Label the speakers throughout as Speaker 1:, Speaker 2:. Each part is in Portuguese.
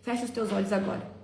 Speaker 1: Fecha os teus olhos agora.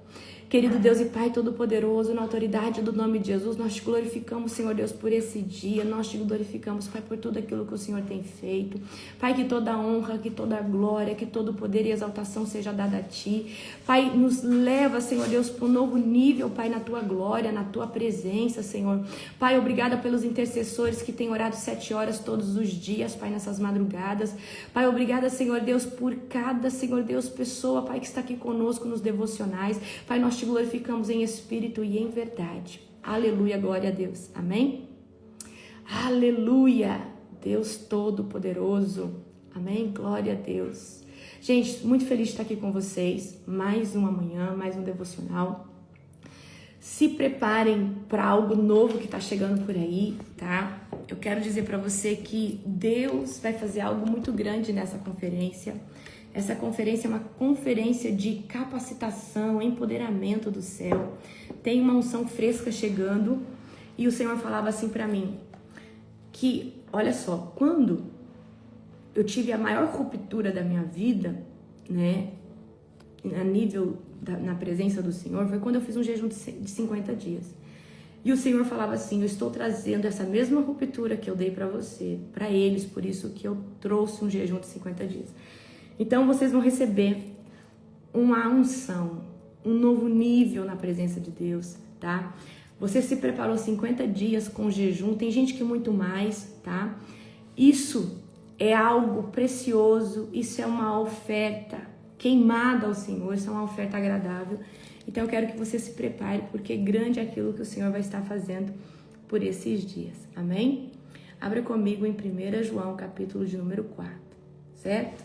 Speaker 1: Querido Deus e Pai Todo-Poderoso, na autoridade do nome de Jesus, nós te glorificamos, Senhor Deus, por esse dia. Nós te glorificamos, Pai, por tudo aquilo que o Senhor tem feito. Pai, que toda honra, que toda glória, que todo poder e exaltação seja dada a Ti. Pai, nos leva, Senhor Deus, para um novo nível, Pai, na Tua glória, na Tua presença, Senhor. Pai, obrigada pelos intercessores que têm orado 7 horas todos os dias, Pai, nessas madrugadas. Pai, obrigada, Senhor Deus, por cada, Senhor Deus, pessoa, Pai, que está aqui conosco nos devocionais. Pai, nós te glorificamos em espírito e em verdade. Aleluia, glória a Deus. Amém? Aleluia, Deus Todo-Poderoso. Amém? Glória a Deus. Gente, muito feliz de estar aqui com vocês. Mais uma manhã, mais um devocional. Se preparem para algo novo que está chegando por aí, tá? Eu quero dizer para você que Deus vai fazer algo muito grande nessa conferência. Essa conferência é uma conferência de capacitação, empoderamento do céu. Tem uma unção fresca chegando e o Senhor falava assim para mim, que, olha só, quando eu tive a maior ruptura da minha vida, né, a nível, na presença do Senhor, foi quando eu fiz um jejum de 50 dias. E o Senhor falava assim, eu estou trazendo essa mesma ruptura que eu dei para você, para eles, por isso que eu trouxe um jejum de 50 dias. Então vocês vão receber uma unção, um novo nível na presença de Deus, tá? Você se preparou 50 dias com jejum, tem gente que muito mais, tá? Isso é algo precioso, isso é uma oferta queimada ao Senhor, isso é uma oferta agradável. Então eu quero que você se prepare, porque grande é aquilo que o Senhor vai estar fazendo por esses dias, amém? Abra comigo em 1 João, capítulo de número 4, certo?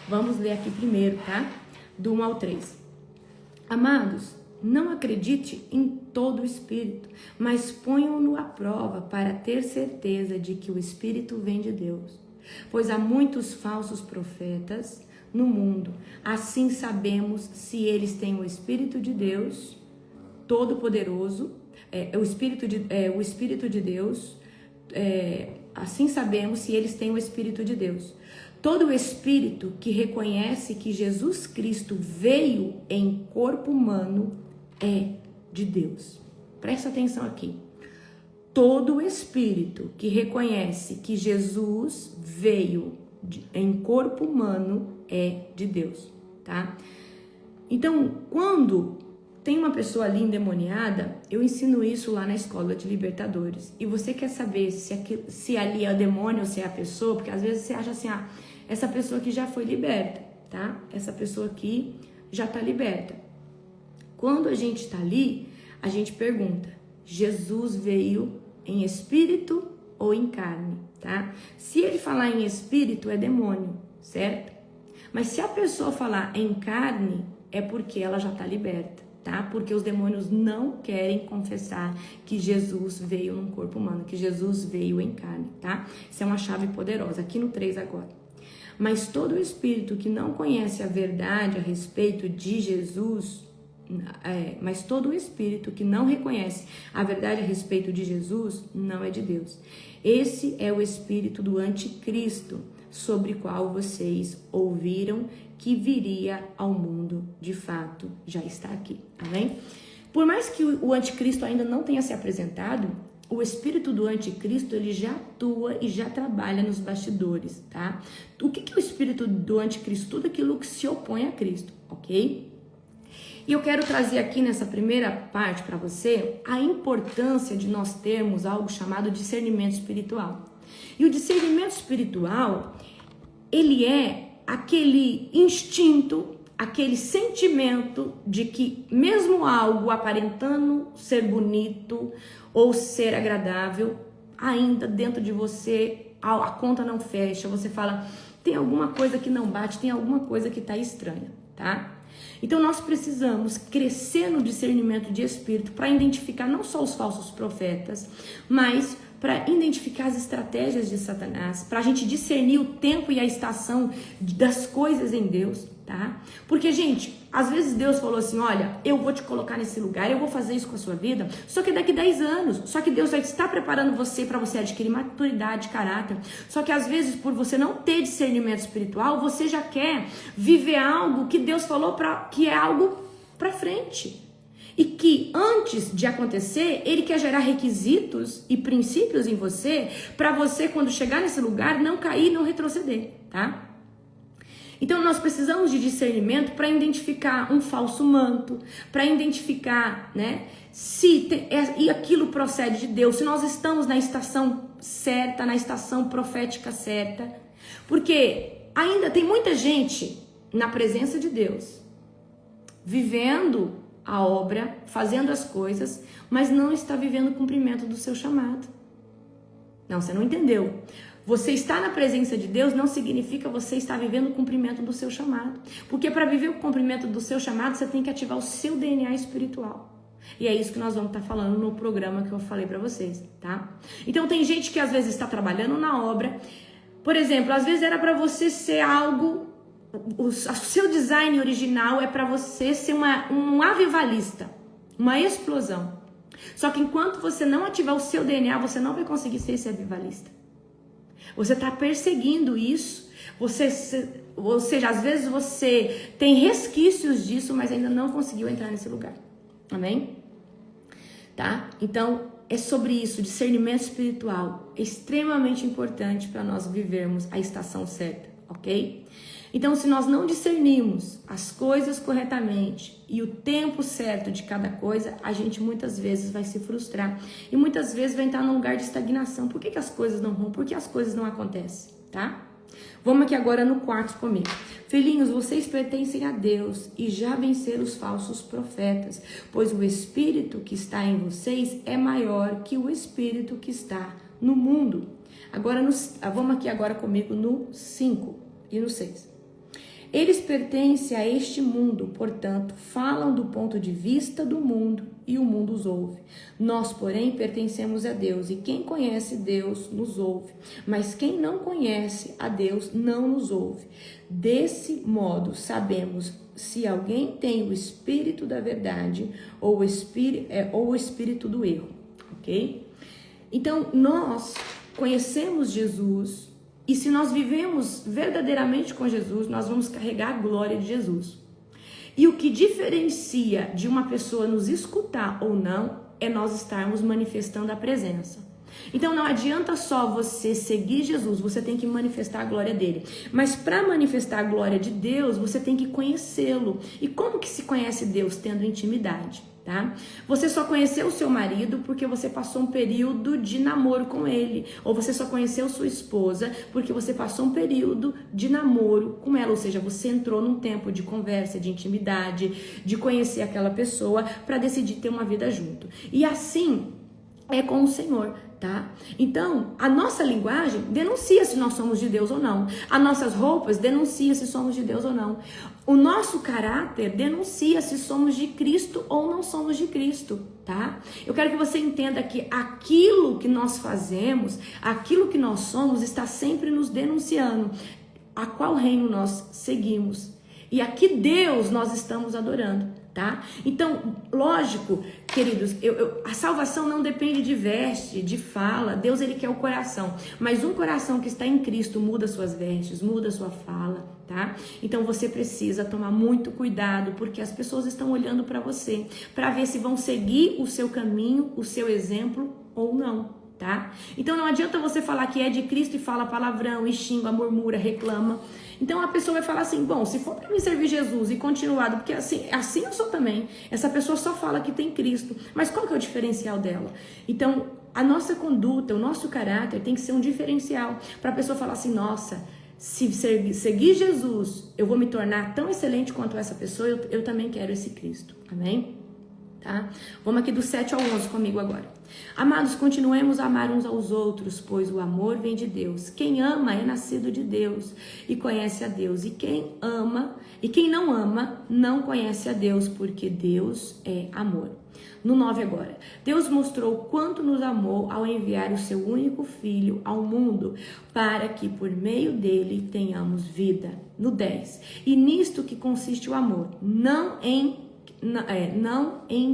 Speaker 1: Vamos ler aqui primeiro, tá? Do 1 ao 3. Amados, não acredite em todo o Espírito, mas ponham-no à prova para ter certeza de que o Espírito vem de Deus. Pois há muitos falsos profetas no mundo. Assim sabemos se eles têm o Espírito de Deus, Todo-Poderoso, o Espírito de Deus. Assim sabemos se eles têm o Espírito de Deus. Todo espírito que reconhece que Jesus Cristo veio em corpo humano é de Deus. Presta atenção aqui. Todo espírito que reconhece que Jesus veio em corpo humano é de Deus, tá? Então, quando tem uma pessoa ali endemoniada, eu ensino isso lá na escola de libertadores. E você quer saber se ali é o demônio ou se é a pessoa, porque às vezes você acha assim, essa pessoa aqui já foi liberta, tá? Essa pessoa aqui já tá liberta. Quando a gente tá ali, a gente pergunta, Jesus veio em espírito ou em carne, tá? Se ele falar em espírito, é demônio, certo? Mas se a pessoa falar em carne, é porque ela já tá liberta, tá? Porque os demônios não querem confessar que Jesus veio num corpo humano, que Jesus veio em carne, tá? Isso é uma chave poderosa, aqui no 3 agora. Mas todo espírito que não conhece a verdade a respeito de Jesus, mas todo espírito que não reconhece a verdade a respeito de Jesus, não é de Deus. Esse é o espírito do anticristo, sobre o qual vocês ouviram que viria ao mundo, de fato, já está aqui, amém? Por mais que o anticristo ainda não tenha se apresentado, o espírito do anticristo, ele já atua e já trabalha nos bastidores, tá? O que é o espírito do anticristo? Tudo aquilo que se opõe a Cristo, ok? E eu quero trazer aqui nessa primeira parte para você a importância de nós termos algo chamado discernimento espiritual. E o discernimento espiritual, ele é aquele instinto, aquele sentimento de que mesmo algo aparentando ser bonito ou ser agradável, ainda dentro de você a conta não fecha, você fala, tem alguma coisa que não bate, tem alguma coisa que está estranha, tá? Então nós precisamos crescer no discernimento de espírito para identificar não só os falsos profetas, mas para identificar as estratégias de Satanás, para a gente discernir o tempo e a estação das coisas em Deus, tá? Porque, gente, às vezes Deus falou assim, olha, eu vou te colocar nesse lugar, eu vou fazer isso com a sua vida, só que daqui 10 anos, só que Deus já está preparando você para você adquirir maturidade, caráter, só que às vezes por você não ter discernimento espiritual, você já quer viver algo que Deus falou que é algo para frente. E que antes de acontecer, Ele quer gerar requisitos e princípios em você, para você quando chegar nesse lugar não cair, não retroceder, tá? Então nós precisamos de discernimento para identificar um falso manto, para identificar, né, se e aquilo procede de Deus, se nós estamos na estação certa, na estação profética certa, porque ainda tem muita gente na presença de Deus, vivendo a obra, fazendo as coisas, mas não está vivendo o cumprimento do seu chamado. Não, você não entendeu. Você estar na presença de Deus não significa você estar vivendo o cumprimento do seu chamado. Porque para viver o cumprimento do seu chamado, você tem que ativar o seu DNA espiritual. E é isso que nós vamos estar falando no programa que eu falei para vocês, tá? Então tem gente que às vezes está trabalhando na obra. Por exemplo, às vezes era para você ser algo... O seu design original é para você ser um avivalista, uma explosão. Só que enquanto você não ativar o seu DNA, você não vai conseguir ser esse avivalista. Você está perseguindo isso, ou seja, às vezes você tem resquícios disso, mas ainda não conseguiu entrar nesse lugar. Amém? Tá? Então, é sobre isso, discernimento espiritual, é extremamente importante para nós vivermos a estação certa, ok? Então, se nós não discernirmos as coisas corretamente e o tempo certo de cada coisa, a gente muitas vezes vai se frustrar e muitas vezes vai entrar num lugar de estagnação. Por que as coisas não vão? Por que as coisas não acontecem, tá? Vamos aqui agora no 4 comigo. Filhinhos, vocês pertencem a Deus e já venceram os falsos profetas, pois o Espírito que está em vocês é maior que o Espírito que está no mundo. Agora, vamos aqui agora comigo no 5 e no 6. Eles pertencem a este mundo, portanto, falam do ponto de vista do mundo e o mundo os ouve. Nós, porém, pertencemos a Deus e quem conhece Deus nos ouve, mas quem não conhece a Deus não nos ouve. Desse modo, sabemos se alguém tem o espírito da verdade ou o espírito do erro, ok? Então, nós conhecemos Jesus. E se nós vivemos verdadeiramente com Jesus, nós vamos carregar a glória de Jesus. E o que diferencia de uma pessoa nos escutar ou não, é nós estarmos manifestando a presença. Então não adianta só você seguir Jesus, você tem que manifestar a glória dele. Mas para manifestar a glória de Deus, você tem que conhecê-lo. E como que se conhece Deus? Tendo intimidade. Tá? Você só conheceu o seu marido porque você passou um período de namoro com ele, ou você só conheceu sua esposa porque você passou um período de namoro com ela, ou seja, você entrou num tempo de conversa, de intimidade, de conhecer aquela pessoa para decidir ter uma vida junto. E assim é com o Senhor, tá? Então, a nossa linguagem denuncia se nós somos de Deus ou não. As nossas roupas denunciam se somos de Deus ou não. O nosso caráter denuncia se somos de Cristo ou não somos de Cristo, tá? Eu quero que você entenda que aquilo que nós fazemos, aquilo que nós somos, está sempre nos denunciando a qual reino nós seguimos e a que Deus nós estamos adorando. Tá? Então, lógico, queridos, a salvação não depende de veste, de fala. Deus, ele quer o coração. Mas um coração que está em Cristo muda suas vestes, muda sua fala, tá? Então, você precisa tomar muito cuidado, porque as pessoas estão olhando para você, para ver se vão seguir o seu caminho, o seu exemplo ou não. Tá? Então não adianta você falar que é de Cristo e fala palavrão, e xinga, murmura, reclama. Então a pessoa vai falar assim, bom, se for para mim servir Jesus e continuar, porque assim eu sou também. Essa pessoa só fala que tem Cristo, mas qual que é o diferencial dela? Então a nossa conduta, o nosso caráter tem que ser um diferencial para a pessoa falar assim, nossa, se seguir Jesus, eu vou me tornar tão excelente quanto essa pessoa, eu também quero esse Cristo. Amém? Tá? Vamos aqui do 7 ao 11 comigo agora. Amados, continuemos a amar uns aos outros, pois o amor vem de Deus. Quem ama é nascido de Deus e conhece a Deus. E quem não ama, não conhece a Deus, porque Deus é amor. No 9 agora. Deus mostrou quanto nos amou ao enviar o seu único filho ao mundo, para que por meio dele tenhamos vida. no 10. E nisto que consiste o amor, não em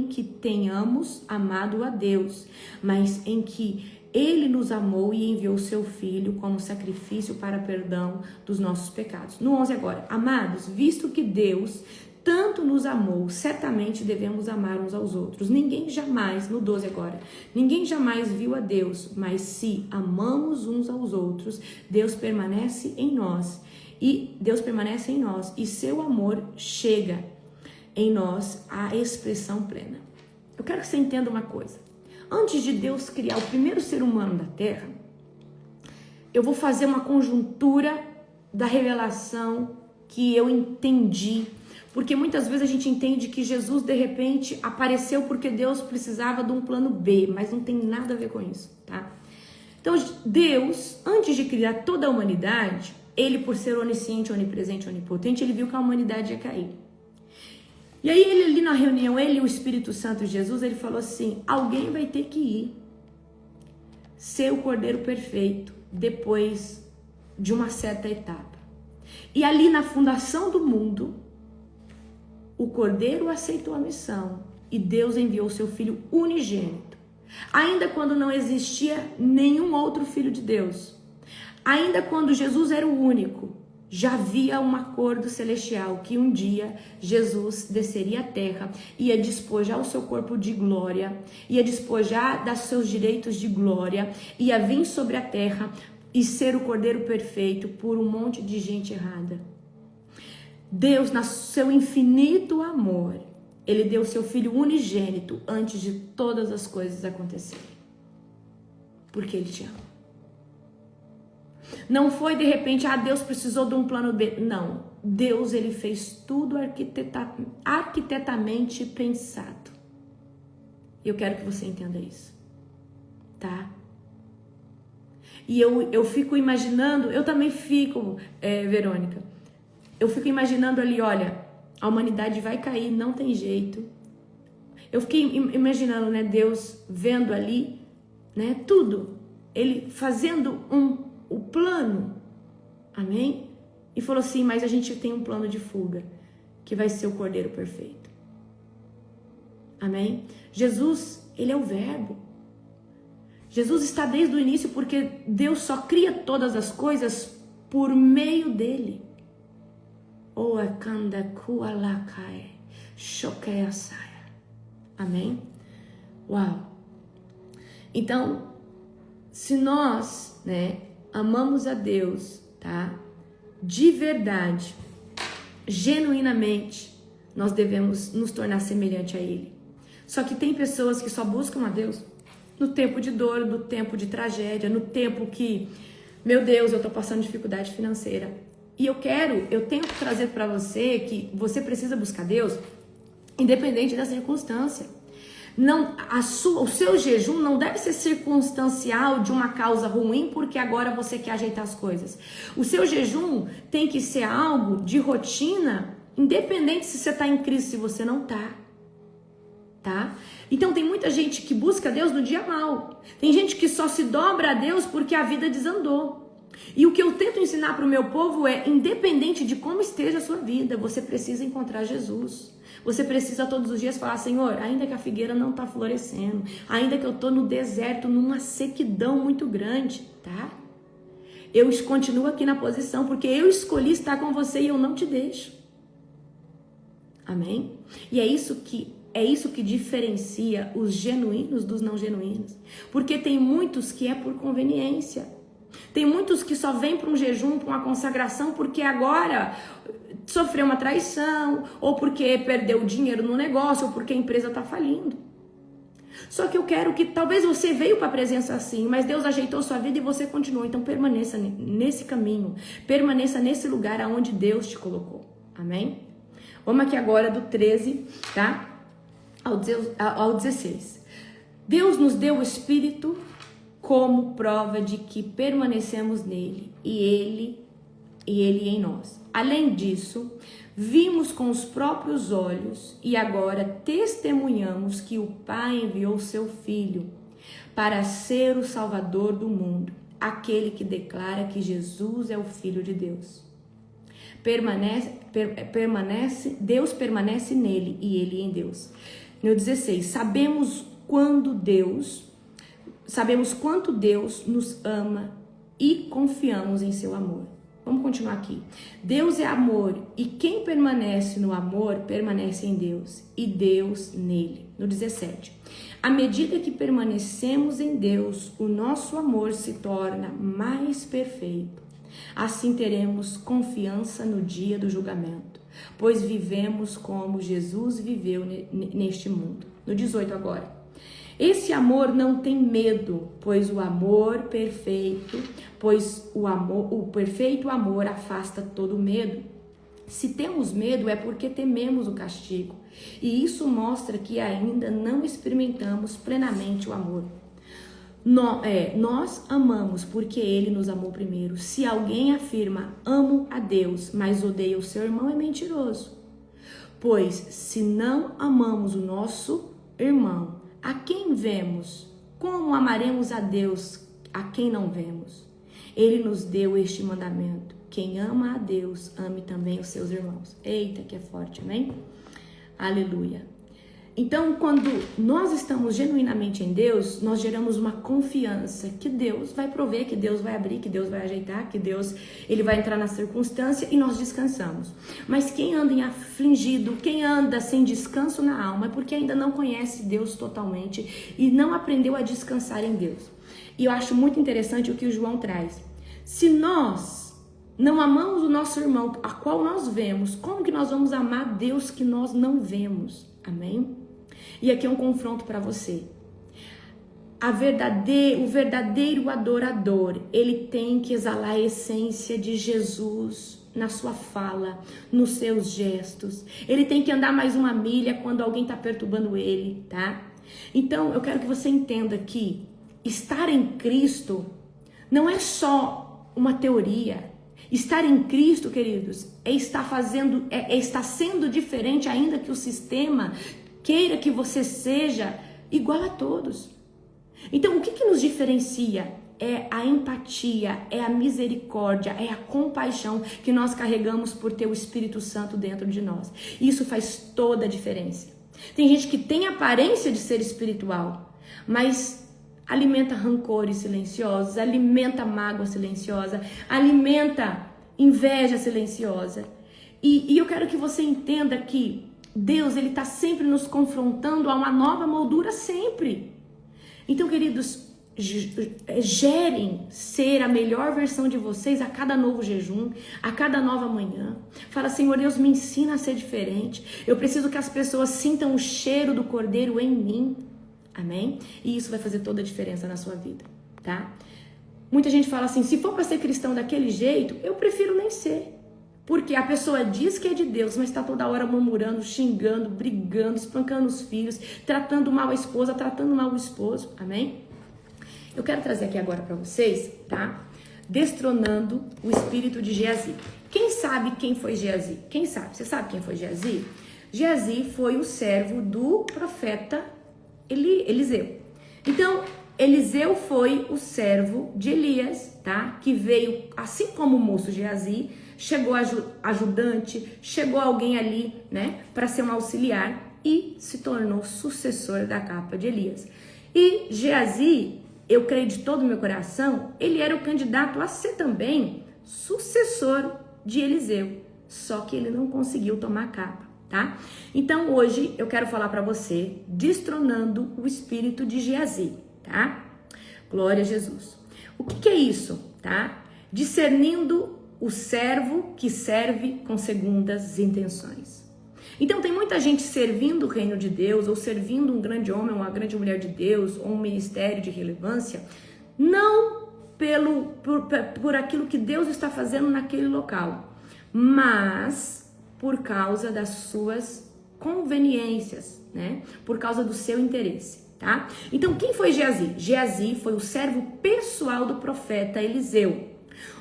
Speaker 1: que tenhamos amado a Deus, mas em que Ele nos amou e enviou seu Filho como sacrifício para perdão dos nossos pecados. No 11 agora, amados, visto que Deus tanto nos amou, certamente devemos amar uns aos outros. Ninguém jamais, no 12 agora, ninguém jamais viu a Deus, mas se amamos uns aos outros, Deus permanece em nós, e seu amor chega em nós à expressão plena. Eu quero que você entenda uma coisa. Antes de Deus criar o primeiro ser humano da Terra, eu vou fazer uma conjuntura da revelação que eu entendi. Porque muitas vezes a gente entende que Jesus, de repente, apareceu porque Deus precisava de um plano B, mas não tem nada a ver com isso, tá? Então, Deus, antes de criar toda a humanidade, Ele, por ser onisciente, onipresente, onipotente, Ele viu que a humanidade ia cair. E aí, Ele ali na reunião, Ele e o Espírito Santo de Jesus, Ele falou assim, alguém vai ter que ir ser o Cordeiro perfeito depois de uma certa etapa. E ali na fundação do mundo, o Cordeiro aceitou a missão e Deus enviou seu Filho unigênito. Ainda quando não existia nenhum outro Filho de Deus, ainda quando Jesus era o único, já havia um acordo celestial que um dia Jesus desceria à terra, ia despojar o seu corpo de glória, ia despojar dos seus direitos de glória, ia vir sobre a terra e ser o Cordeiro perfeito por um monte de gente errada. Deus, no seu infinito amor, Ele deu seu Filho unigênito antes de todas as coisas acontecerem. Porque Ele te ama. Não foi de repente, Deus precisou de um plano B. Não. Deus, Ele fez tudo arquitetamente pensado. E eu quero que você entenda isso. Tá? E eu fico imaginando, eu também fico, Verônica, eu fico imaginando ali, olha, a humanidade vai cair, não tem jeito. Eu fiquei imaginando, né, Deus vendo ali, né, tudo. Ele fazendo o plano, amém? E falou assim, mas a gente tem um plano de fuga, que vai ser o Cordeiro perfeito. Amém? Jesus, Ele é o Verbo. Jesus está desde o início porque Deus só cria todas as coisas por meio dele. Amém? Uau! Então, se nós, né, amamos a Deus, tá? De verdade, genuinamente, nós devemos nos tornar semelhante a Ele. Só que tem pessoas que só buscam a Deus no tempo de dor, no tempo de tragédia, no tempo que, meu Deus, eu tô passando dificuldade financeira. E eu tenho que trazer para você que você precisa buscar Deus independente da circunstância. Não, o seu jejum não deve ser circunstancial de uma causa ruim porque agora você quer ajeitar as coisas. O seu jejum tem que ser algo de rotina, independente se você está em crise, se você não está. Tá? Então tem muita gente que busca Deus no dia mal. Tem gente que só se dobra a Deus porque a vida desandou. E o que eu tento ensinar para o meu povo é, independente de como esteja a sua vida, você precisa encontrar Jesus. Você precisa todos os dias falar, Senhor, ainda que a figueira não está florescendo, ainda que eu estou no deserto, numa sequidão muito grande, tá? Eu continuo aqui na posição, porque eu escolhi estar com você e eu não te deixo. Amém? E é isso que diferencia os genuínos dos não genuínos. Porque tem muitos que é por conveniência. Tem muitos que só vêm para um jejum, para uma consagração, porque agora sofreu uma traição, ou porque perdeu dinheiro no negócio, ou porque a empresa está falindo. Só que eu quero que, talvez você veio para a presença assim, mas Deus ajeitou sua vida e você continuou. Então permaneça nesse caminho, permaneça nesse lugar aonde Deus te colocou. Amém? Vamos aqui agora do 13, tá? Ao 16. Deus nos deu o Espírito como prova de que permanecemos nele e ele em nós. Além disso, vimos com os próprios olhos e agora testemunhamos que o Pai enviou seu Filho para ser o Salvador do mundo, aquele que declara que Jesus é o Filho de Deus. Deus permanece nele e ele em Deus. No 16, sabemos quanto Deus nos ama e confiamos em seu amor. Vamos continuar aqui. Deus é amor e quem permanece no amor permanece em Deus e Deus nele. No 17, à medida que permanecemos em Deus, o nosso amor se torna mais perfeito. Assim teremos confiança no dia do julgamento, pois vivemos como Jesus viveu neste mundo. No 18 agora. Esse amor não tem medo, pois o perfeito amor afasta todo medo. Se temos medo é porque tememos o castigo, e isso mostra que ainda não experimentamos plenamente o amor. Nós amamos porque ele nos amou primeiro. Se alguém afirma amo a Deus, mas odeia o seu irmão, é mentiroso. Pois se não amamos o nosso irmão, a quem vemos? Como amaremos a Deus a quem não vemos? Ele nos deu este mandamento: quem ama a Deus, ame também os seus irmãos. Eita, que é forte, amém? Aleluia. Então, quando nós estamos genuinamente em Deus, nós geramos uma confiança que Deus vai prover, que Deus vai abrir, que Deus vai ajeitar, que Deus ele vai entrar na circunstância e nós descansamos. Mas quem anda em afligido, quem anda sem descanso na alma, é porque ainda não conhece Deus totalmente e não aprendeu a descansar em Deus. E eu acho muito interessante o que o João traz. Se nós não amamos o nosso irmão, a qual nós vemos, como que nós vamos amar Deus que nós não vemos? Amém? E aqui é um confronto para você. O verdadeiro adorador, ele tem que exalar a essência de Jesus na sua fala, nos seus gestos. Ele tem que andar mais uma milha quando alguém está perturbando ele, tá? Então, eu quero que você entenda que estar em Cristo não é só uma teoria. Estar em Cristo, queridos, é estar sendo diferente, ainda que o sistema queira que você seja igual a todos. Então, o que nos diferencia? É a empatia, é a misericórdia, é a compaixão que nós carregamos por ter o Espírito Santo dentro de nós. Isso faz toda a diferença. Tem gente que tem aparência de ser espiritual, mas alimenta rancores silenciosos, alimenta mágoa silenciosa, alimenta inveja silenciosa. E eu quero que você entenda que Deus, ele está sempre nos confrontando a uma nova moldura, sempre. Então, queridos, gerem ser a melhor versão de vocês a cada novo jejum, a cada nova manhã. Fala, Senhor Deus, me ensina a ser diferente. Eu preciso que as pessoas sintam o cheiro do Cordeiro em mim. Amém? E isso vai fazer toda a diferença na sua vida, tá? Muita gente fala assim, se for para ser cristão daquele jeito, eu prefiro nem ser. Porque a pessoa diz que é de Deus, mas está toda hora murmurando, xingando, brigando, espancando os filhos, tratando mal a esposa, tratando mal o esposo. Amém? Eu quero trazer aqui agora para vocês, tá? Destronando o espírito de Geazi. Quem sabe quem foi Geazi? Quem sabe? Você sabe quem foi Geazi? Geazi foi o servo do profeta Eliseu. Então, Eliseu foi o servo de Elias, tá? Que veio, assim como o moço Geazi, chegou ajudante, chegou alguém ali, né? Para ser um auxiliar e se tornou sucessor da capa de Elias. E Geazi, eu creio de todo o meu coração, ele era o candidato a ser também sucessor de Eliseu. Só que ele não conseguiu tomar a capa, tá? Então hoje eu quero falar para você, destronando o espírito de Geazi, tá? Glória a Jesus. O que é isso, tá? Discernindo o servo que serve com segundas intenções. Então tem muita gente servindo o reino de Deus, ou servindo um grande homem, uma grande mulher de Deus, ou um ministério de relevância, não por aquilo que Deus está fazendo naquele local, mas por causa das suas conveniências, né? Por causa do seu interesse, tá? Então quem foi Geazi? Geazi foi o servo pessoal do profeta Eliseu.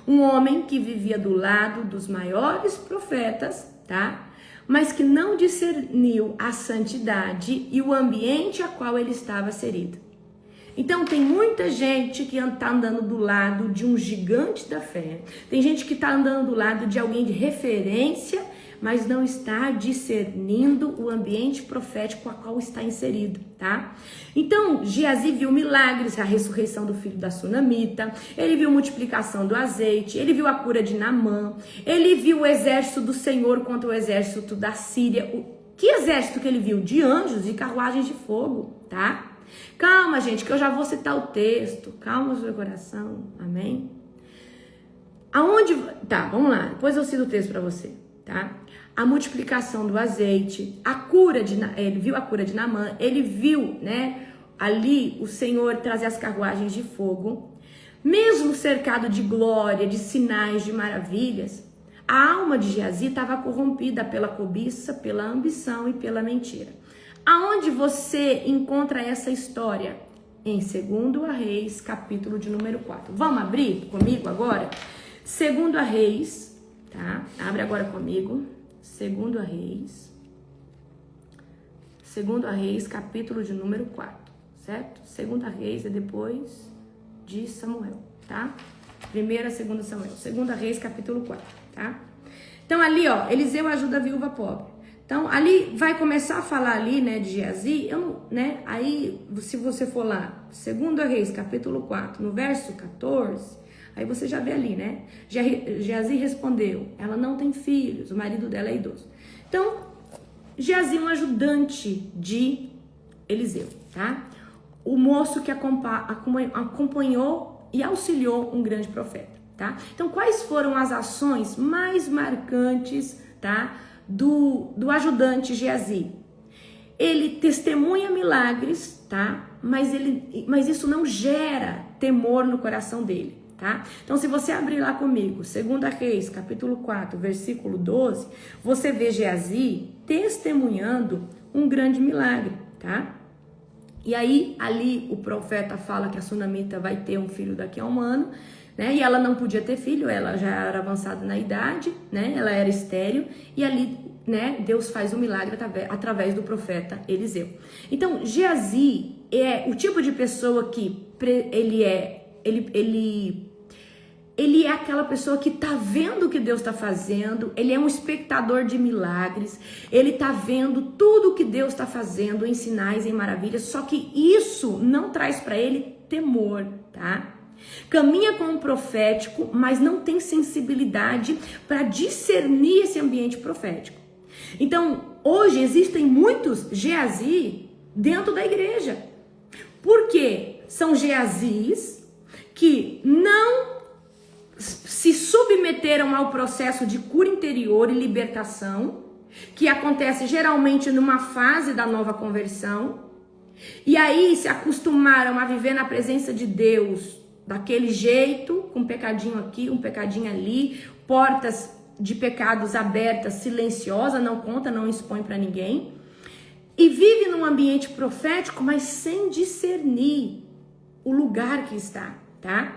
Speaker 1: Um homem que vivia do lado dos maiores profetas, tá? Mas que não discerniu a santidade e o ambiente a qual ele estava inserido. Então tem muita gente que está andando do lado de um gigante da fé. Tem gente que está andando do lado de alguém de referência, mas não está discernindo o ambiente profético a qual está inserido, tá? Então, Geazi viu milagres, a ressurreição do filho da sunamita, ele viu multiplicação do azeite, ele viu a cura de Naamã, ele viu o exército do Senhor contra o exército da Síria. Que exército que ele viu? De anjos e carruagens de fogo, tá? Calma, gente, que eu já vou citar o texto. Calma o seu coração, amém? Aonde... Tá, vamos lá, depois eu cito o texto para você, tá? A multiplicação do azeite, a cura de... Ele viu a cura de Naamã, ele viu, né, ali o Senhor trazer as carruagens de fogo. Mesmo cercado de glória, de sinais, de maravilhas, a alma de Geazi estava corrompida pela cobiça, pela ambição e pela mentira. Aonde você encontra essa história? Em 2 Reis, capítulo de número 4. Vamos abrir comigo agora? 2 Reis, tá? Abre agora comigo. 2 Reis, capítulo de número 4, certo? 2 Reis é depois de Samuel, tá? 1ª, 2ª Samuel. 2 Reis, capítulo 4, tá? Então ali, ó, Eliseu ajuda a viúva pobre. Então ali vai começar a falar ali, né, de Geazi, né? Aí, se você for lá, 2 Reis, capítulo 4, no verso 14, aí você já vê ali, né? Geazi respondeu, ela não tem filhos, o marido dela é idoso. Então, Geazi é um ajudante de Eliseu, tá? O moço que acompanhou e auxiliou um grande profeta, tá? Então, quais foram as ações mais marcantes, tá, do ajudante Geazi? Ele testemunha milagres, tá? Mas isso não gera temor no coração dele, tá? Então, se você abrir lá comigo, 2 Reis, capítulo 4, versículo 12, você vê Geazi testemunhando um grande milagre, tá? E aí, ali, o profeta fala que a sunamita vai ter um filho daqui a um ano, né? E ela não podia ter filho, ela já era avançada na idade, né? Ela era estéril, e ali, né, Deus faz um milagre através do profeta Eliseu. Então, Geazi é o tipo de pessoa que ele é aquela pessoa que tá vendo o que Deus tá fazendo, ele é um espectador de milagres, ele tá vendo tudo o que Deus tá fazendo em sinais, em maravilhas, só que isso não traz para ele temor, tá? Caminha com o profético, mas não tem sensibilidade para discernir esse ambiente profético. Então, hoje existem muitos Geazi dentro da igreja. Por quê? São Geazis que não se submeteram ao processo de cura interior e libertação, que acontece geralmente numa fase da nova conversão, e aí se acostumaram a viver na presença de Deus daquele jeito, com um pecadinho aqui, um pecadinho ali, portas de pecados abertas, silenciosa, não conta, não expõe para ninguém, e vive num ambiente profético, mas sem discernir o lugar que está, tá?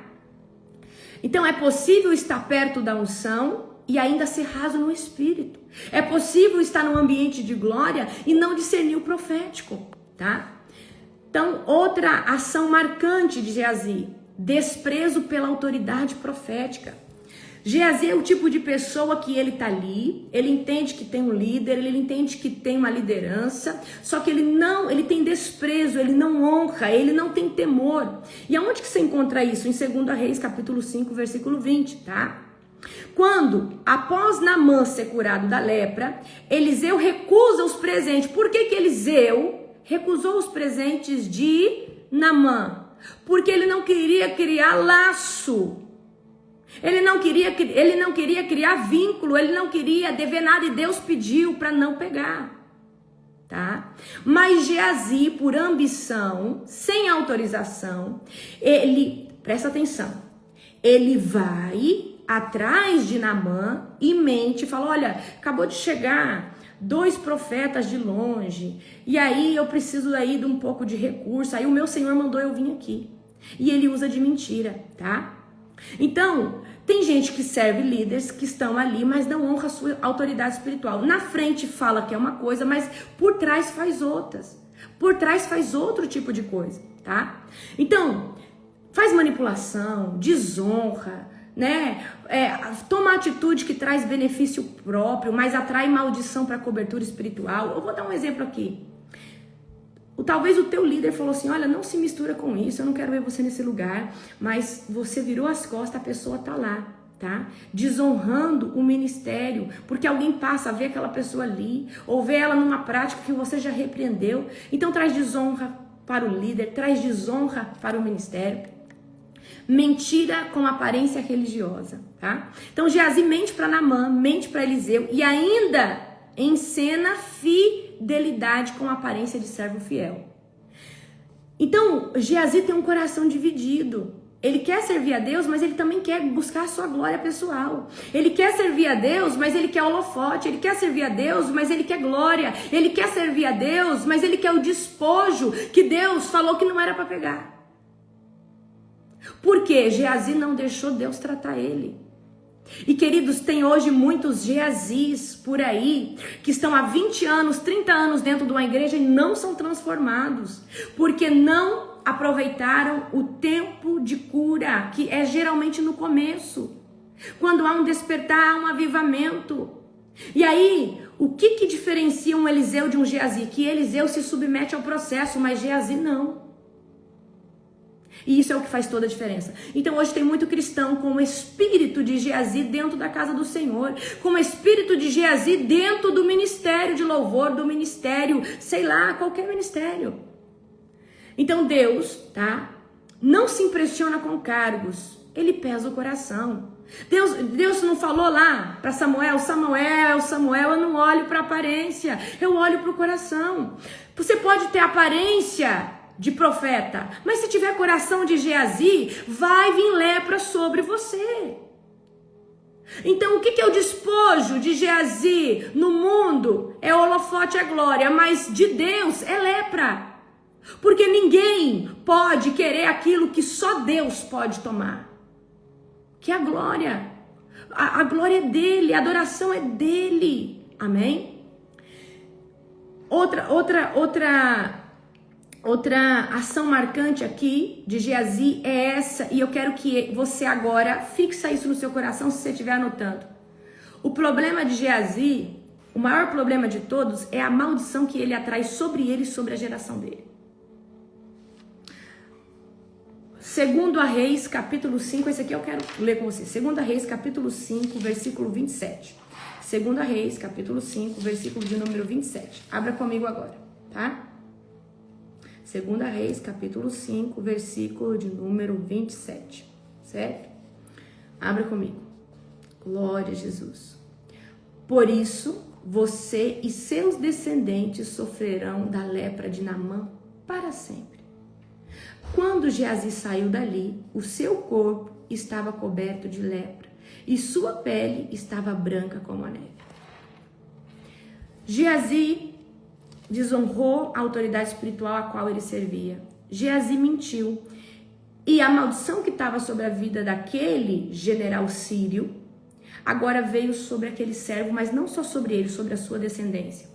Speaker 1: Então, é possível estar perto da unção e ainda ser raso no espírito. É possível estar num ambiente de glória e não discernir o profético, tá? Então, outra ação marcante de Geazi, desprezo pela autoridade profética. Geazi é o tipo de pessoa que ele tá ali, ele entende que tem um líder, ele entende que tem uma liderança, só que ele tem desprezo, ele não honra, ele não tem temor. E aonde que você encontra isso? Em 2 Reis, capítulo 5, versículo 20, tá? Quando, após Naamã ser curado da lepra, Eliseu recusa os presentes. Por que Eliseu recusou os presentes de Naamã? Porque ele não queria criar laço. Ele não queria criar vínculo, ele não queria dever nada e Deus pediu para não pegar, tá? Mas Geazi, por ambição, sem autorização, presta atenção, ele vai atrás de Naamã e mente, fala, olha, acabou de chegar 2 profetas de longe, e aí eu preciso aí de um pouco de recurso, aí o meu Senhor mandou eu vir aqui. E ele usa de mentira, tá? Então, tem gente que serve líderes que estão ali, mas não honra a sua autoridade espiritual. Na frente fala que é uma coisa, mas por trás faz outras. Por trás faz outro tipo de coisa. tá? Então, faz manipulação, desonra, né? Toma atitude que traz benefício próprio, mas atrai maldição para cobertura espiritual. Eu vou dar um exemplo aqui. Talvez o teu líder falou assim, olha, não se mistura com isso, eu não quero ver você nesse lugar, mas você virou as costas, a pessoa tá lá, tá? Desonrando o ministério, porque alguém passa a ver aquela pessoa ali, ou vê ela numa prática que você já repreendeu. Então traz desonra para o líder, traz desonra para o ministério. Mentira com aparência religiosa, tá? Então Geazi mente para Naamã, mente para Eliseu e ainda encena fidelidade com aparência de servo fiel. Então Geazi tem um coração dividido. Ele quer servir a Deus, mas ele também quer buscar a sua glória pessoal. Ele quer servir a Deus, mas ele quer holofote. Ele quer servir a Deus, mas ele quer glória. Ele quer servir a Deus, mas ele quer o despojo que Deus falou que não era para pegar. Porque Geazi não deixou Deus tratar ele. E queridos, tem hoje muitos Geazis por aí que estão há 20 anos, 30 anos dentro de uma igreja e não são transformados, porque não aproveitaram o tempo de cura, que é geralmente no começo, quando há um despertar, há um avivamento. E aí, o que diferencia um Eliseu de um Geazi? Que Eliseu se submete ao processo, mas Geazi não. E isso é o que faz toda a diferença. Então hoje tem muito cristão com o espírito de Geazi dentro da casa do Senhor, com o espírito de Geazi dentro do ministério de louvor, do ministério, sei lá, qualquer ministério. Então Deus, tá? Não se impressiona com cargos, ele pesa o coração. Deus não falou lá para Samuel, eu não olho para a aparência, eu olho para o coração. Você pode ter aparência de profeta, mas se tiver coração de Geazi, vai vir lepra sobre você. Então o que é o despojo de Geazi no mundo? É holofote, é glória, mas de Deus é lepra. Porque ninguém pode querer aquilo que só Deus pode tomar, que é a glória. A glória é dele, a adoração é dele. Amém? Outra ação marcante aqui de Geazi é essa, e eu quero que você agora fixa isso no seu coração se você estiver anotando. O problema de Geazi, o maior problema de todos, é a maldição que ele atrai sobre ele e sobre a geração dele. 2 Reis, capítulo 5, esse aqui eu quero ler com você. 2 Reis, capítulo 5, versículo 27. 2 Reis, capítulo 5, versículo de número 27. Abra comigo agora, tá? 2 Reis, capítulo 5, versículo de número 27, certo? Abra comigo. Glória a Jesus. Por isso, você e seus descendentes sofrerão da lepra de Naamã para sempre. Quando Geazi saiu dali, o seu corpo estava coberto de lepra e sua pele estava branca como a neve. Geazi desonrou a autoridade espiritual a qual ele servia. Geazi mentiu. E a maldição que estava sobre a vida daquele general sírio, agora veio sobre aquele servo, mas não só sobre ele, sobre a sua descendência.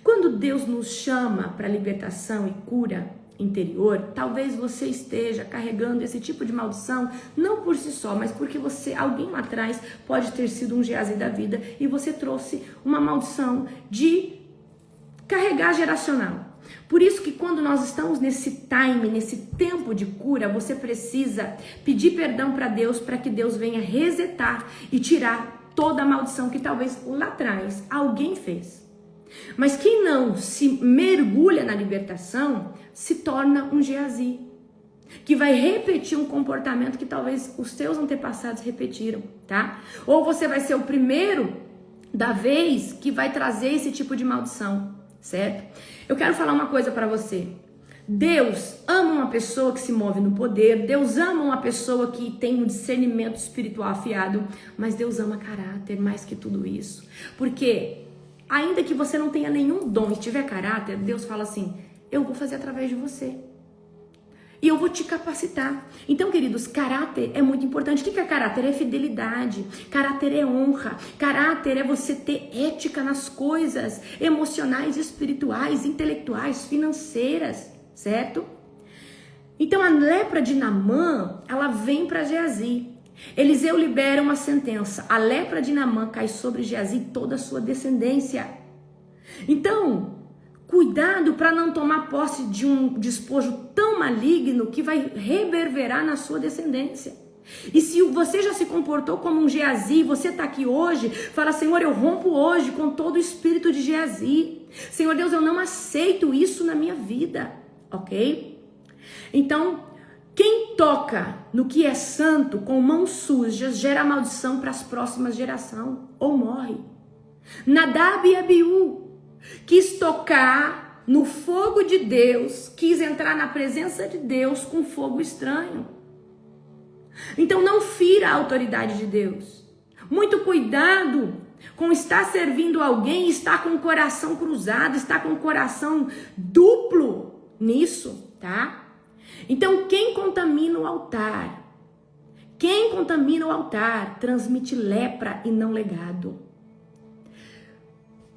Speaker 1: Quando Deus nos chama para libertação e cura interior, talvez você esteja carregando esse tipo de maldição, não por si só, mas porque alguém lá atrás pode ter sido um Geazi da vida e você trouxe uma maldição de carregar geracional. Por isso que quando nós estamos nesse time, nesse tempo de cura, você precisa pedir perdão para Deus, para que Deus venha resetar e tirar toda a maldição que talvez lá atrás alguém fez. Mas quem não se mergulha na libertação, se torna um Geazi, que vai repetir um comportamento que talvez os seus antepassados repetiram, tá? Ou você vai ser o primeiro da vez que vai trazer esse tipo de maldição. Certo? Eu quero falar uma coisa para você. Deus ama uma pessoa que se move no poder, Deus ama uma pessoa que tem um discernimento espiritual afiado, mas Deus ama caráter mais que tudo isso. Porque ainda que você não tenha nenhum dom e tiver caráter, Deus fala assim, eu vou fazer através de você. E eu vou te capacitar. Então, queridos, caráter é muito importante. O que é caráter? É fidelidade. Caráter é honra. Caráter é você ter ética nas coisas emocionais, espirituais, intelectuais, financeiras, certo? Então a lepra de Naamã, ela vem para Geazi. Eliseu libera uma sentença. A lepra de Naamã cai sobre Geazi e toda a sua descendência. Então, cuidado para não tomar posse de um despojo tão maligno que vai reverberar na sua descendência. E se você já se comportou como um Geazi, você está aqui hoje, fala: Senhor, eu rompo hoje com todo o espírito de Geazi. Senhor Deus, eu não aceito isso na minha vida, ok? Então, quem toca no que é santo com mãos sujas gera maldição para as próximas gerações, ou morre. Nadab e Abiú quis tocar no fogo de Deus, quis entrar na presença de Deus com fogo estranho. Então não fira a autoridade de Deus. Muito cuidado com estar servindo alguém, estar com o coração cruzado, estar com o coração duplo nisso, tá? Então quem contamina o altar, transmite lepra e não legado.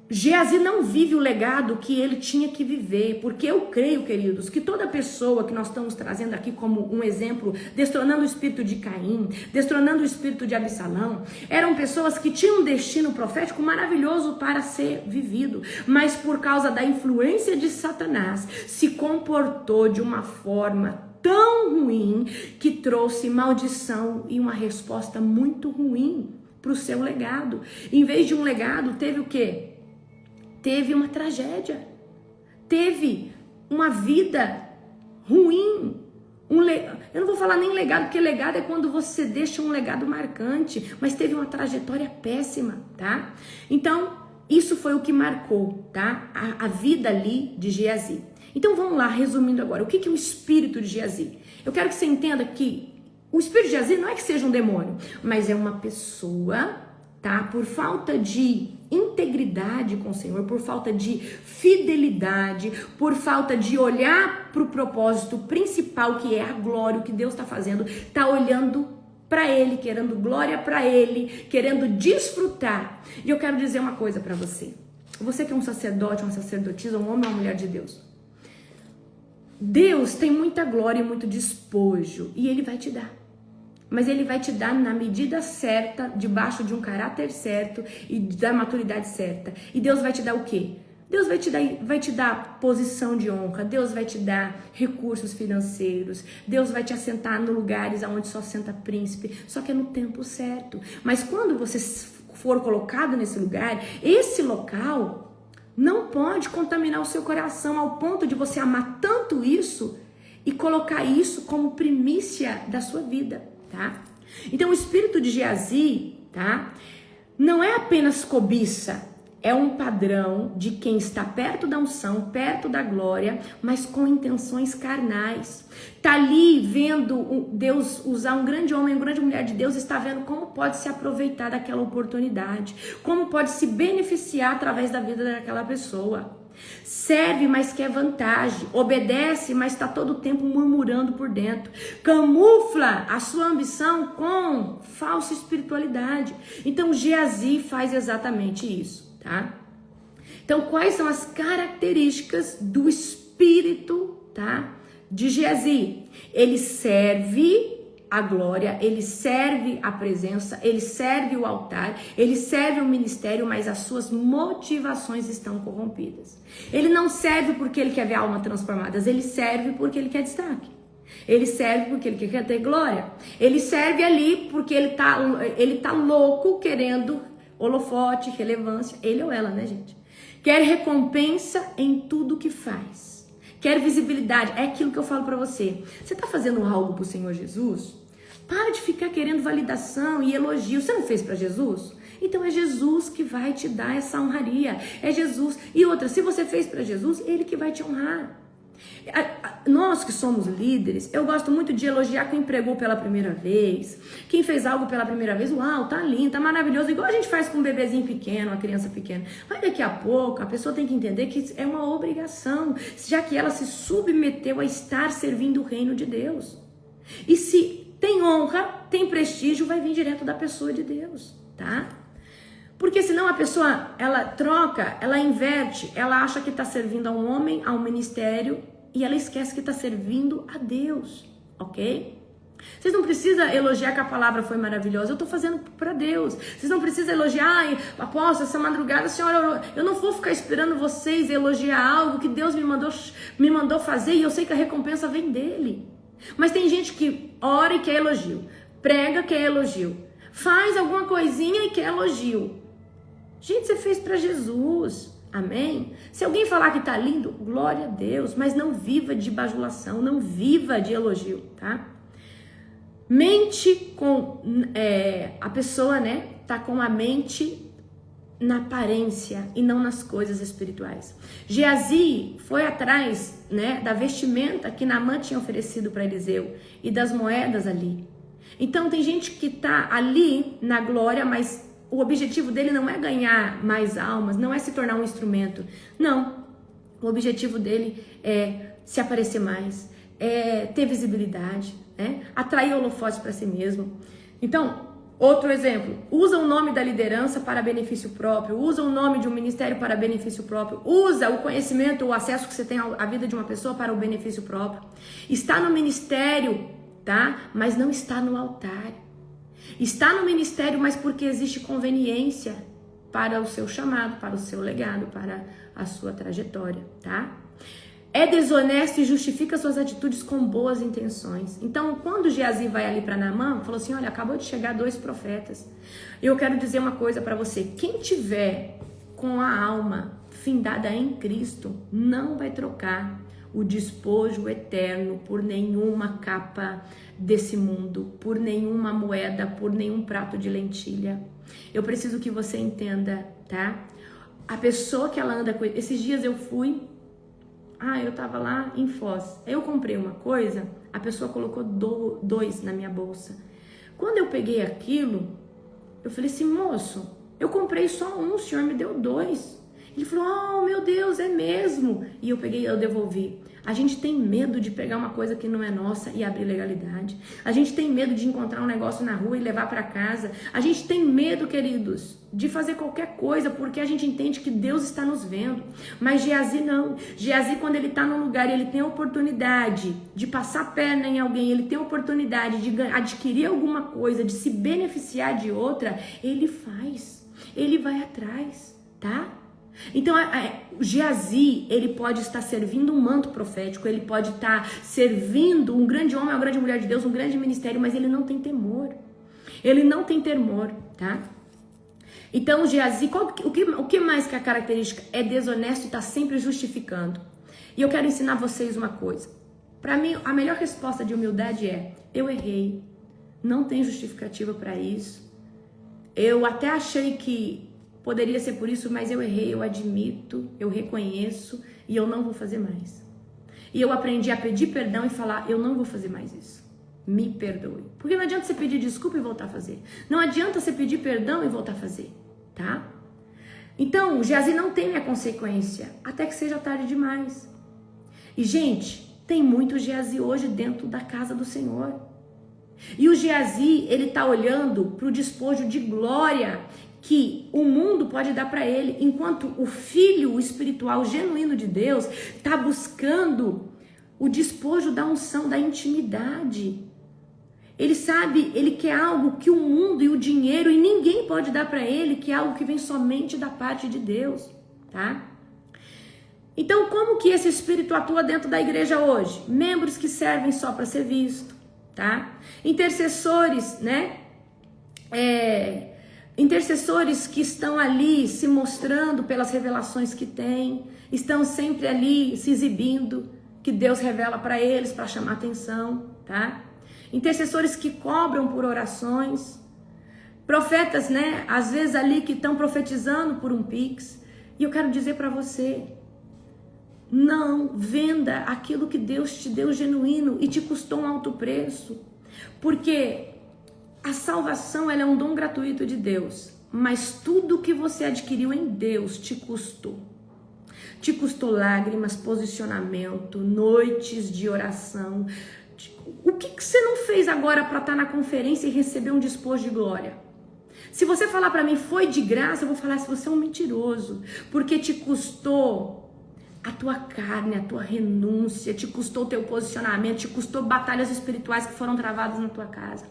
Speaker 1: Geazi não vive o legado que ele tinha que viver, porque eu creio, queridos, que toda pessoa que nós estamos trazendo aqui como um exemplo, destronando o espírito de Caim, destronando o espírito de Absalão, eram pessoas que tinham um destino profético maravilhoso para ser vivido, mas por causa da influência de Satanás, se comportou de uma forma tão ruim que trouxe maldição e uma resposta muito ruim para o seu legado. Em vez de um legado, teve o quê? Teve uma tragédia, teve uma vida ruim. Eu não vou falar nem legado, porque legado é quando você deixa um legado marcante, mas teve uma trajetória péssima, tá? Então, isso foi o que marcou, tá? A vida ali de Geazi. Então, vamos lá, resumindo agora. O que é o espírito de Geazi? Eu quero que você entenda que o espírito de Geazi não é que seja um demônio, mas é uma pessoa, tá? Por falta de integridade com o Senhor, por falta de fidelidade, por falta de olhar para o propósito principal, que é a glória, o que Deus está fazendo, está olhando para Ele, querendo glória para Ele, querendo desfrutar. E eu quero dizer uma coisa para você. Você que é um sacerdote, uma sacerdotisa, um homem ou uma mulher de Deus. Deus tem muita glória e muito despojo, e Ele vai te dar. Mas Ele vai te dar na medida certa, debaixo de um caráter certo e da maturidade certa. E Deus vai te dar o quê? Deus vai te dar posição de honra, Deus vai te dar recursos financeiros, Deus vai te assentar em lugares onde só senta príncipe, só que é no tempo certo. Mas quando você for colocado nesse lugar, esse local não pode contaminar o seu coração ao ponto de você amar tanto isso e colocar isso como primícia da sua vida. Tá? Então o espírito de Geazi, tá? Não é apenas cobiça, é um padrão de quem está perto da unção, perto da glória, mas com intenções carnais. Tá ali vendo Deus usar um grande homem, uma grande mulher de Deus, está vendo como pode se aproveitar daquela oportunidade, como pode se beneficiar através da vida daquela pessoa. Serve, mas quer vantagem. Obedece, mas está todo o tempo murmurando por dentro. Camufla a sua ambição com falsa espiritualidade. Então Geazi faz exatamente isso, tá? Então quais são as características do espírito, tá, de Geazi? Ele serve a glória, ele serve a presença, ele serve o altar, ele serve o ministério, mas as suas motivações estão corrompidas. Ele não serve porque ele quer ver almas transformadas, ele serve porque ele quer destaque. Ele serve porque ele quer ter glória. Ele serve ali porque ele tá louco querendo holofote, relevância. Ele ou ela, né, gente? Quer recompensa em tudo que faz. Quer visibilidade. É aquilo que eu falo pra você. Você tá fazendo algo pro Senhor Jesus? Para de ficar querendo validação e elogio. Você não fez pra Jesus? Então é Jesus que vai te dar essa honraria. É Jesus. E outra, se você fez pra Jesus, Ele que vai te honrar. Nós que somos líderes, eu gosto muito de elogiar quem pregou pela primeira vez, quem fez algo pela primeira vez. Uau, tá lindo, tá maravilhoso, igual a gente faz com um bebezinho pequeno, uma criança pequena. Mas daqui a pouco a pessoa tem que entender que é uma obrigação, já que ela se submeteu a estar servindo o reino de Deus. E se tem honra, tem prestígio, vai vir direto da pessoa de Deus, tá? Porque senão a pessoa, ela troca, ela inverte, ela acha que está servindo a um homem, a um ministério, e ela esquece que está servindo a Deus, ok? Vocês não precisam elogiar que a palavra foi maravilhosa, eu estou fazendo para Deus. Vocês não precisam elogiar, ai, apóstolo, essa madrugada, senhora, eu não vou ficar esperando vocês elogiar algo que Deus me mandou fazer e eu sei que a recompensa vem dele. Mas tem gente que ora e quer elogio, prega quer elogio, faz alguma coisinha e quer elogio. Gente, você fez para Jesus. Amém? Se alguém falar que tá lindo, glória a Deus, mas não viva de bajulação, não viva de elogio, tá? Mente com a pessoa, né? Tá com a mente na aparência e não nas coisas espirituais. Geazi foi atrás, né, da vestimenta que Naamã tinha oferecido para Eliseu e das moedas ali. Então tem gente que tá ali na glória, mas o objetivo dele não é ganhar mais almas, não é se tornar um instrumento. Não. O objetivo dele é se aparecer mais, é ter visibilidade, né? Atrair holofotes para si mesmo. Então, outro exemplo, usa o nome da liderança para benefício próprio, usa o nome de um ministério para benefício próprio, usa o conhecimento, o acesso que você tem à vida de uma pessoa para o benefício próprio. Está no ministério, tá? Mas não está no altar. Está no ministério, mas porque existe conveniência para o seu chamado, para o seu legado, para a sua trajetória, tá? É desonesto e justifica suas atitudes com boas intenções. Então, quando Geazi vai ali para Naamã, falou assim, olha, acabou de chegar 2 profetas. Eu quero dizer uma coisa para você. Quem tiver com a alma findada em Cristo, não vai trocar o despojo eterno por nenhuma capa desse mundo, por nenhuma moeda, por nenhum prato de lentilha. Eu preciso que você entenda, tá? A pessoa que ela anda com... Esses dias eu tava lá em Foz. Eu comprei uma coisa, a pessoa colocou 2 na minha bolsa. Quando eu peguei aquilo, eu falei assim, moço, eu comprei só 1, o senhor me deu 2. Ele falou, oh meu Deus, é mesmo? E eu devolvi. A gente tem medo de pegar uma coisa que não é nossa e abrir legalidade. A gente tem medo de encontrar um negócio na rua e levar para casa. A gente tem medo, queridos, de fazer qualquer coisa porque a gente entende que Deus está nos vendo. Mas Geazi não. Geazi, quando ele está num lugar e ele tem a oportunidade de passar a perna em alguém, ele tem a oportunidade de adquirir alguma coisa, de se beneficiar de outra, ele faz. Ele vai atrás, tá? Então, Geazi, ele pode estar servindo um manto profético, ele pode estar servindo um grande homem, uma grande mulher de Deus, um grande ministério, mas ele não tem temor. Ele não tem temor, tá? Então, Geazi, o que mais que a característica? É desonesto e está sempre justificando. E eu quero ensinar vocês uma coisa. Para mim, a melhor resposta de humildade é, eu errei, não tem justificativa para isso. Eu até achei que poderia ser por isso, mas eu errei, eu admito, eu reconheço e eu não vou fazer mais. E eu aprendi a pedir perdão e falar, eu não vou fazer mais isso. Me perdoe. Porque não adianta você pedir desculpa e voltar a fazer. Não adianta você pedir perdão e voltar a fazer, tá? Então, Geazi não tem a consequência, até que seja tarde demais. E, gente, tem muito Geazi hoje dentro da casa do Senhor. E o Geazi, ele tá olhando para o despojo de glória que o mundo pode dar para ele, enquanto o filho espiritual genuíno de Deus está buscando o despojo da unção, da intimidade. Ele sabe, ele quer algo que o mundo e o dinheiro e ninguém pode dar para ele, que é algo que vem somente da parte de Deus, tá? Então, como que esse espírito atua dentro da igreja hoje? Membros que servem só para ser visto, tá? Intercessores, né? Intercessores que estão ali se mostrando pelas revelações que têm, estão sempre ali se exibindo, que Deus revela para eles, para chamar atenção, tá? Intercessores que cobram por orações, profetas, né? Às vezes ali que estão profetizando por um pix. E eu quero dizer para você, não venda aquilo que Deus te deu genuíno e te custou um alto preço, porque a salvação, ela é um dom gratuito de Deus, mas tudo que você adquiriu em Deus te custou. Te custou lágrimas, posicionamento, noites de oração. O que você não fez agora para estar na conferência e receber um despojo de glória? Se você falar para mim foi de graça, eu vou falar se você é um mentiroso, porque te custou a tua carne, a tua renúncia, te custou o teu posicionamento, te custou batalhas espirituais que foram travadas na tua casa.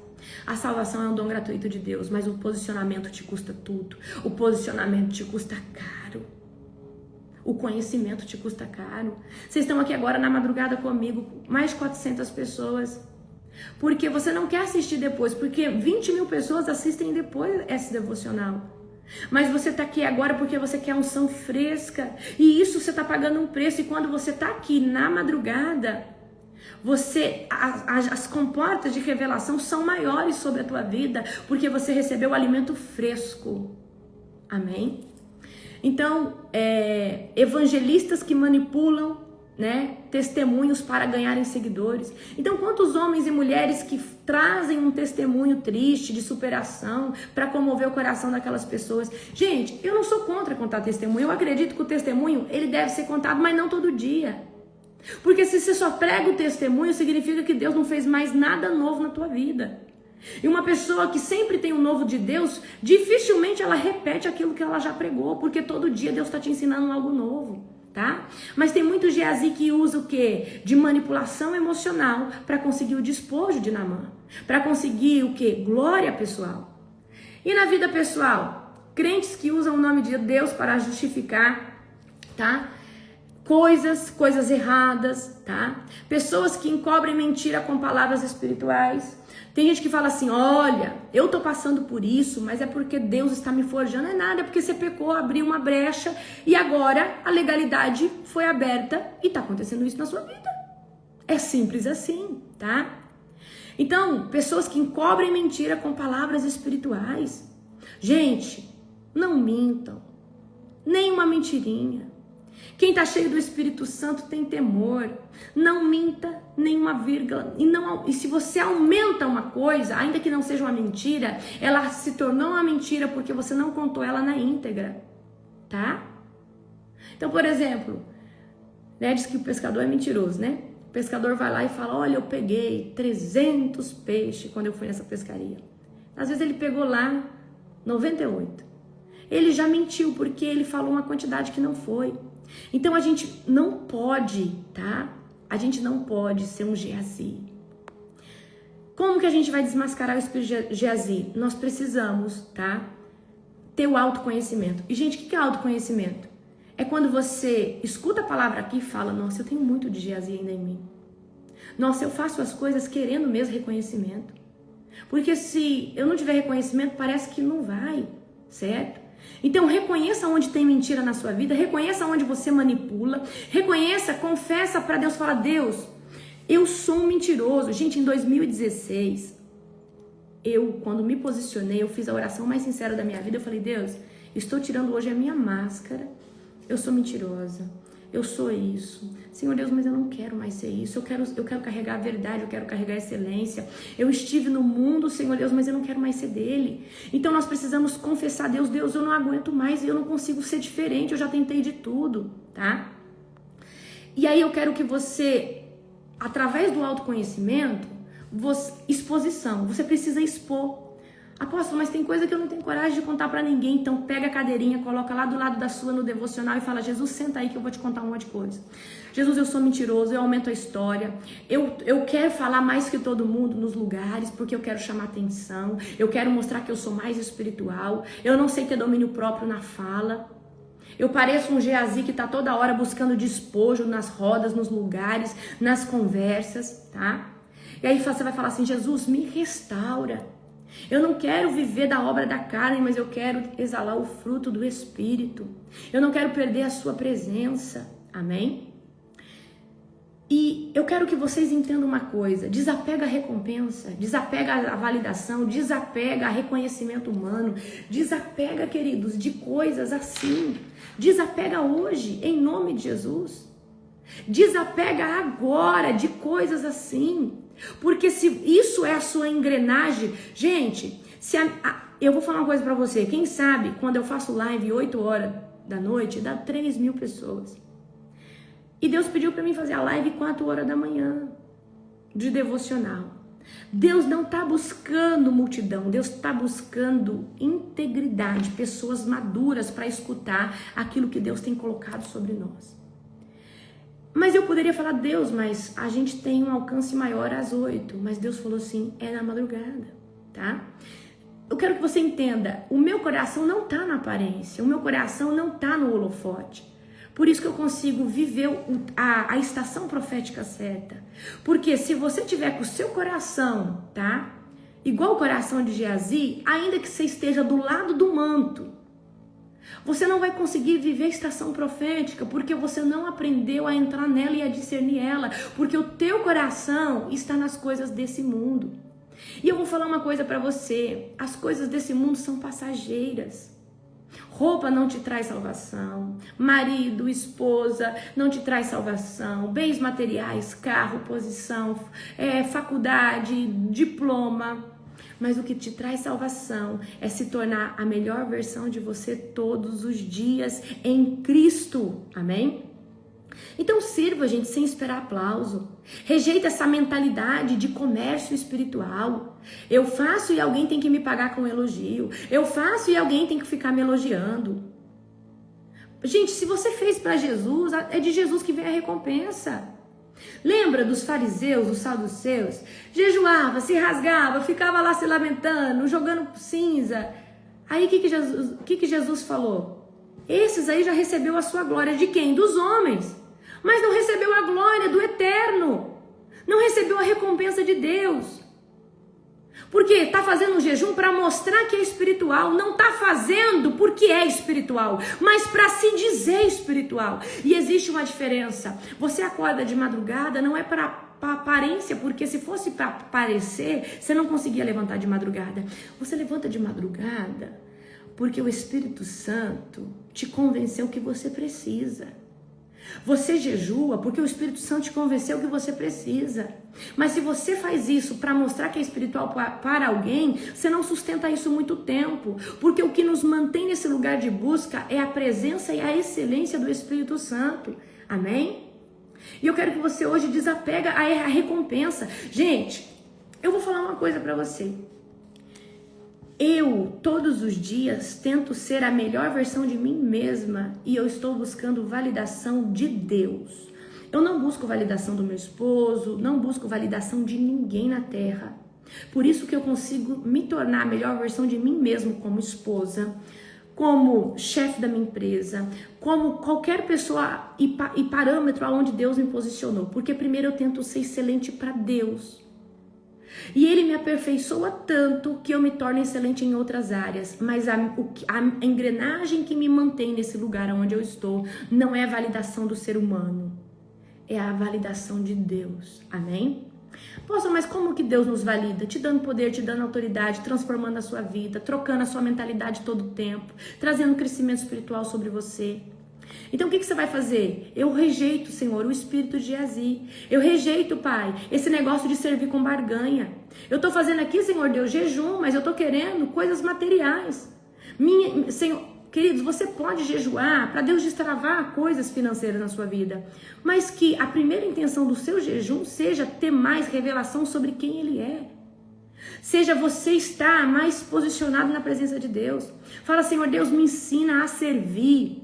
Speaker 1: A salvação é um dom gratuito de Deus, mas o posicionamento te custa tudo. O posicionamento te custa caro. O conhecimento te custa caro. Vocês estão aqui agora na madrugada comigo, mais de 400 pessoas. Porque você não quer assistir depois, porque 20 mil pessoas assistem depois esse devocional. Mas você está aqui agora porque você quer unção fresca. E isso você está pagando um preço. E quando você está aqui na madrugada, as comportas de revelação são maiores sobre a tua vida, porque você recebeu o alimento fresco. Amém? Então, evangelistas que manipulam, né, testemunhos para ganharem seguidores. Então, quantos homens e mulheres que trazem um testemunho triste de superação para comover o coração daquelas pessoas? Gente, eu não sou contra contar testemunho. Eu acredito que o testemunho ele deve ser contado, mas não todo dia. Porque se você só prega o testemunho, significa que Deus não fez mais nada novo na tua vida. E uma pessoa que sempre tem um novo de Deus, dificilmente ela repete aquilo que ela já pregou, porque todo dia Deus está te ensinando algo novo, tá? Mas tem muito Geazi que usa o quê? De manipulação emocional para conseguir o despojo de Naamã, para conseguir o quê? Glória pessoal. E na vida pessoal, crentes que usam o nome de Deus para justificar, tá? Coisas erradas, tá? Pessoas que encobrem mentira com palavras espirituais. Tem gente que fala assim, olha, eu tô passando por isso, mas é porque Deus está me forjando. Não é nada, é porque você pecou, abriu uma brecha e agora a legalidade foi aberta e tá acontecendo isso na sua vida. É simples assim, tá? Então, pessoas que encobrem mentira com palavras espirituais. Gente, não mintam, nem uma mentirinha. Quem está cheio do Espírito Santo tem temor. Não minta nenhuma vírgula. E se você aumenta uma coisa, ainda que não seja uma mentira, ela se tornou uma mentira porque você não contou ela na íntegra, tá? Então, por exemplo, né, diz que o pescador é mentiroso, né? O pescador vai lá e fala, olha, eu peguei 300 peixes quando eu fui nessa pescaria. Às vezes ele pegou lá 98. Ele já mentiu porque ele falou uma quantidade que não foi. Então a gente não pode, tá? A gente não pode ser um Geazi. Como que a gente vai desmascarar o espírito de Geazi? Nós precisamos, tá? Ter o autoconhecimento. E gente, o que é autoconhecimento? É quando você escuta a palavra aqui e fala, nossa, eu tenho muito de Geazi ainda em mim. Nossa, eu faço as coisas querendo mesmo reconhecimento. Porque se eu não tiver reconhecimento, parece que não vai, certo? Então reconheça onde tem mentira na sua vida, reconheça onde você manipula, reconheça, confessa para Deus, fala, Deus, eu sou um mentiroso. Gente, em 2016, quando me posicionei, eu fiz a oração mais sincera da minha vida, eu falei, Deus, estou tirando hoje a minha máscara, eu sou mentirosa, eu sou isso. Senhor Deus, mas eu não quero mais ser isso, eu quero carregar a verdade, eu quero carregar a excelência. Eu estive no mundo, Senhor Deus, mas eu não quero mais ser dele. Então nós precisamos confessar, Deus, eu não aguento mais, eu não consigo ser diferente, eu já tentei de tudo, tá? E aí eu quero que você, através do autoconhecimento, exposição, você precisa expor. Apóstolo, mas tem coisa que eu não tenho coragem de contar pra ninguém. Então pega a cadeirinha, coloca lá do lado da sua no devocional e fala, Jesus, senta aí que eu vou te contar um monte de coisa. Jesus, eu sou mentiroso, eu aumento a história, eu quero falar mais que todo mundo nos lugares, porque eu quero chamar atenção, eu quero mostrar que eu sou mais espiritual, eu não sei ter domínio próprio na fala. Eu pareço um Geazi que tá toda hora buscando despojo nas rodas, nos lugares, nas conversas, tá? E aí você vai falar assim, Jesus, me restaura. Eu não quero viver da obra da carne, mas eu quero exalar o fruto do Espírito. Eu não quero perder a sua presença. Amém? E eu quero que vocês entendam uma coisa. Desapega a recompensa, desapega a validação, desapega a reconhecimento humano. Desapega, queridos, de coisas assim. Desapega hoje, em nome de Jesus. Desapega agora de coisas assim. Porque se isso é a sua engrenagem, gente, eu vou falar uma coisa pra você, quem sabe quando eu faço live 8 horas da noite, dá 3.000 pessoas. E Deus pediu pra mim fazer a live 4 horas da manhã, de devocional. Deus não tá buscando multidão, Deus tá buscando integridade, pessoas maduras para escutar aquilo que Deus tem colocado sobre nós. Mas eu poderia falar, Deus, mas a gente tem um alcance maior às 8. Mas Deus falou assim, é na madrugada, tá? Eu quero que você entenda, o meu coração não tá na aparência, o meu coração não tá no holofote. Por isso que eu consigo viver a estação profética certa. Porque se você tiver com o seu coração, tá? Igual o coração de Geazi, ainda que você esteja do lado do manto, você não vai conseguir viver a estação profética, porque você não aprendeu a entrar nela e a discernir ela, porque o teu coração está nas coisas desse mundo. E eu vou falar uma coisa para você, as coisas desse mundo são passageiras. Roupa não te traz salvação, marido, esposa não te traz salvação, bens materiais, carro, posição, faculdade, diploma. Mas o que te traz salvação é se tornar a melhor versão de você todos os dias em Cristo. Amém? Então sirva, gente, sem esperar aplauso. Rejeita essa mentalidade de comércio espiritual. Eu faço e alguém tem que me pagar com elogio. Eu faço e alguém tem que ficar me elogiando. Gente, se você fez para Jesus, é de Jesus que vem a recompensa. Lembra dos fariseus, dos saduceus? Jejuava, se rasgava, ficava lá se lamentando, jogando cinza. Aí o que Jesus falou? Esses aí já recebeu a sua glória de quem? Dos homens. Mas não recebeu a glória do eterno. Não recebeu a recompensa de Deus. Porque está fazendo um jejum para mostrar que é espiritual. Não está fazendo porque é espiritual, mas para se dizer espiritual. E existe uma diferença. Você acorda de madrugada, não é para aparência, porque se fosse para parecer, você não conseguia levantar de madrugada. Você levanta de madrugada porque o Espírito Santo te convenceu que você precisa. Você jejua porque o Espírito Santo te convenceu que você precisa. Mas se você faz isso para mostrar que é espiritual para alguém, você não sustenta isso muito tempo. Porque o que nos mantém nesse lugar de busca é a presença e a excelência do Espírito Santo. Amém? E eu quero que você hoje desapega a recompensa. Gente, eu vou falar uma coisa para você. Eu, todos os dias, tento ser a melhor versão de mim mesma e eu estou buscando validação de Deus. Eu não busco validação do meu esposo, não busco validação de ninguém na terra. Por isso que eu consigo me tornar a melhor versão de mim mesmo como esposa, como chefe da minha empresa, como qualquer pessoa e parâmetro aonde Deus me posicionou. Porque primeiro eu tento ser excelente para Deus. E Ele me aperfeiçoa tanto que eu me torno excelente em outras áreas. Mas a engrenagem que me mantém nesse lugar onde eu estou não é a validação do ser humano. É a validação de Deus. Amém? Poxa, mas como que Deus nos valida? Te dando poder, te dando autoridade, transformando a sua vida, trocando a sua mentalidade todo o tempo, trazendo crescimento espiritual sobre você. Então o que você vai fazer? Eu rejeito, Senhor, o espírito de Geazi. Eu rejeito, Pai, esse negócio de servir com barganha. Eu tô fazendo aqui, Senhor Deus, jejum, mas eu tô querendo coisas materiais. Senhor, queridos, você pode jejuar para Deus destravar coisas financeiras na sua vida. Mas que a primeira intenção do seu jejum seja ter mais revelação sobre quem Ele é. Seja você estar mais posicionado na presença de Deus. Fala, Senhor Deus, me ensina a servir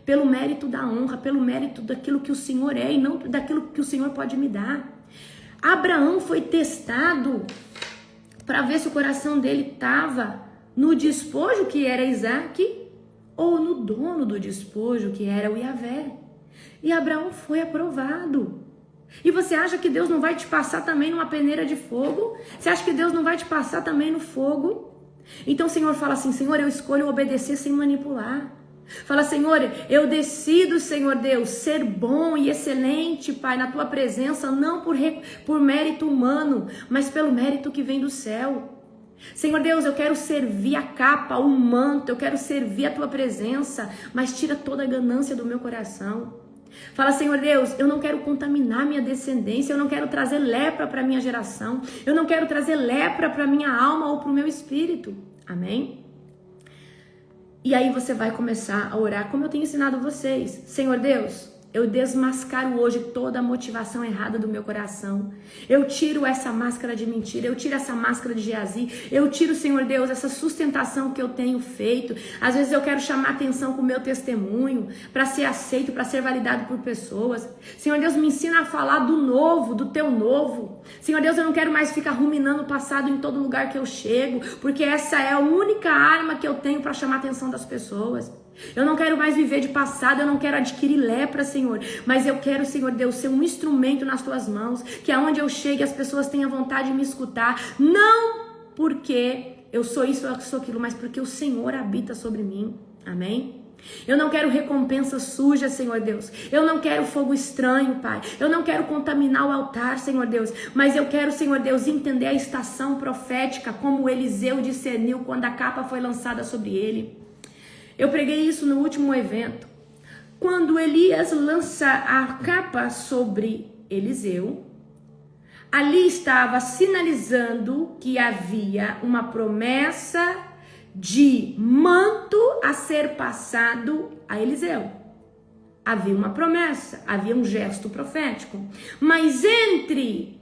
Speaker 1: pelo mérito da honra, pelo mérito daquilo que o Senhor é e não daquilo que o Senhor pode me dar. Abraão foi testado para ver se o coração dele estava no despojo que era Isaac ou no dono do despojo que era o Yahvé. E Abraão foi aprovado. E você acha que Deus não vai te passar também numa peneira de fogo? Você acha que Deus não vai te passar também no fogo? Então o Senhor fala assim, Senhor, eu escolho obedecer sem manipular. Fala, Senhor, eu decido, Senhor Deus, ser bom e excelente, Pai, na Tua presença, não por mérito humano, mas pelo mérito que vem do céu. Senhor Deus, eu quero servir a capa, o manto, eu quero servir a Tua presença, mas tira toda a ganância do meu coração. Fala, Senhor Deus, eu não quero contaminar minha descendência, eu não quero trazer lepra para minha geração, eu não quero trazer lepra para minha alma ou para o meu espírito. Amém? E aí você vai começar a orar como eu tenho ensinado vocês. Senhor Deus, Eu desmascaro hoje toda a motivação errada do meu coração. Eu tiro essa máscara de mentira, eu tiro essa máscara de Geazi, eu tiro, Senhor Deus, essa sustentação que eu tenho feito. Às vezes eu quero chamar atenção com o meu testemunho, para ser aceito, para ser validado por pessoas. Senhor Deus, me ensina a falar do novo, do teu novo. Senhor Deus, eu não quero mais ficar ruminando o passado em todo lugar que eu chego, porque essa é a única arma que eu tenho para chamar a atenção das pessoas. Eu não quero mais viver de passado, eu não quero adquirir lepra, Senhor, mas eu quero, Senhor Deus, ser um instrumento nas tuas mãos, que aonde eu chegue as pessoas tenham vontade de me escutar, não porque eu sou isso, eu sou aquilo, mas porque o Senhor habita sobre mim, amém? Eu não quero recompensa suja, Senhor Deus. Eu não quero fogo estranho, Pai. Eu não quero contaminar o altar, Senhor Deus. Mas eu quero, Senhor Deus, entender a estação profética, como Eliseu discerniu quando a capa foi lançada sobre ele. Eu preguei isso no último evento. Quando Elias lança a capa sobre Eliseu, ali estava sinalizando que havia uma promessa de manto a ser passado a Eliseu. Havia uma promessa, havia um gesto profético. Mas entre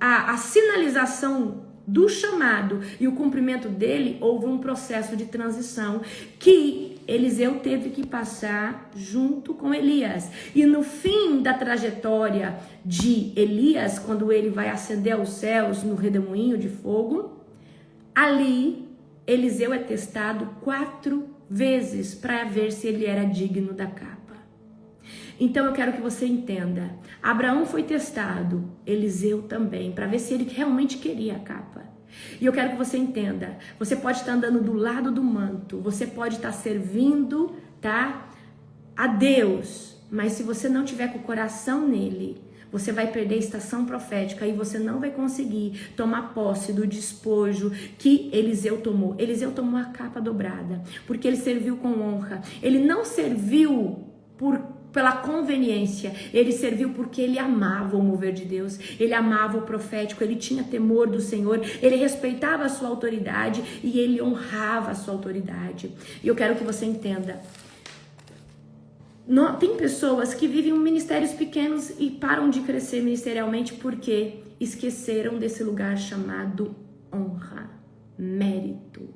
Speaker 1: a sinalização do chamado e o cumprimento dele, houve um processo de transição que Eliseu teve que passar junto com Elias. E no fim da trajetória de Elias, quando ele vai ascender aos céus no redemoinho de fogo, ali Eliseu é testado 4 vezes para ver se ele era digno da capa. Então eu quero que você entenda, Abraão foi testado, Eliseu também, para ver se ele realmente queria a capa. E eu quero que você entenda, você pode estar andando do lado do manto, você pode estar servindo, tá, a Deus, mas se você não tiver com o coração nele, você vai perder a estação profética e você não vai conseguir tomar posse do despojo que Eliseu tomou. Eliseu tomou a capa dobrada, porque ele serviu com honra. Ele não serviu pela conveniência, ele serviu porque ele amava o mover de Deus, ele amava o profético, ele tinha temor do Senhor, ele respeitava a sua autoridade e ele honrava a sua autoridade. E eu quero que você entenda, tem pessoas que vivem ministérios pequenos e param de crescer ministerialmente porque esqueceram desse lugar chamado honra, mérito,